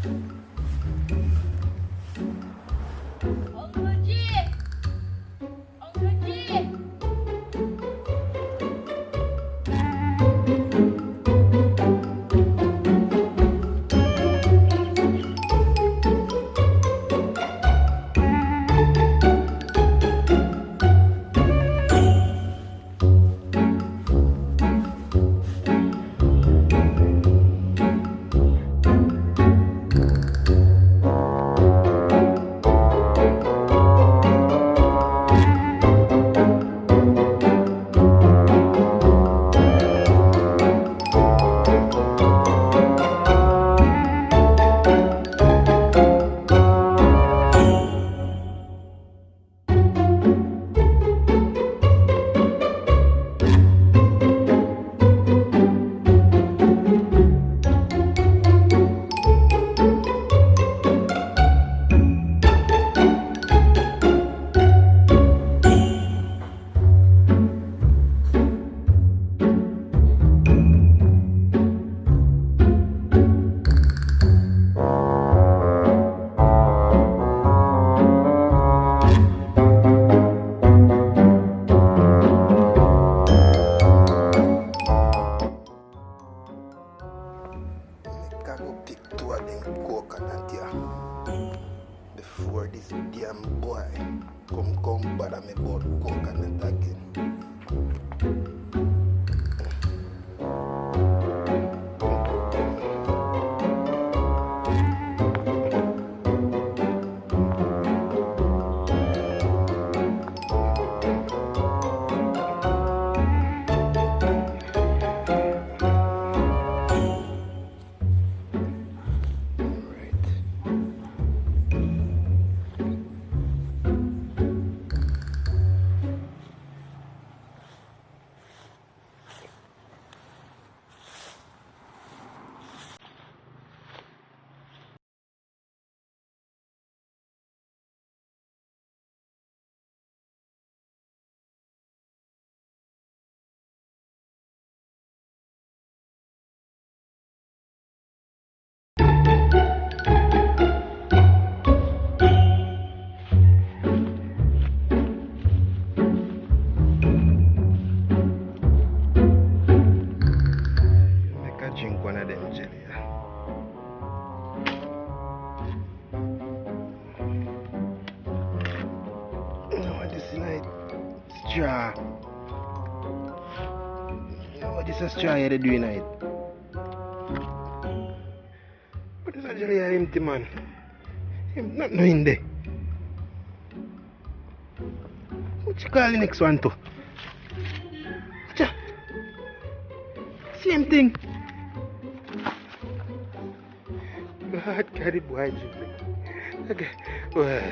Uncle G! Uncle G! Go pick two of them coconut here before this damn boy come bother me about coconut again. Drink one of them jelly. No, this is like straw. No, this is straw you do tonight. But this is jelly empty, man. I'm not knowing there. What you call the next one to? Same thing. God, carry boy. Okay. Well.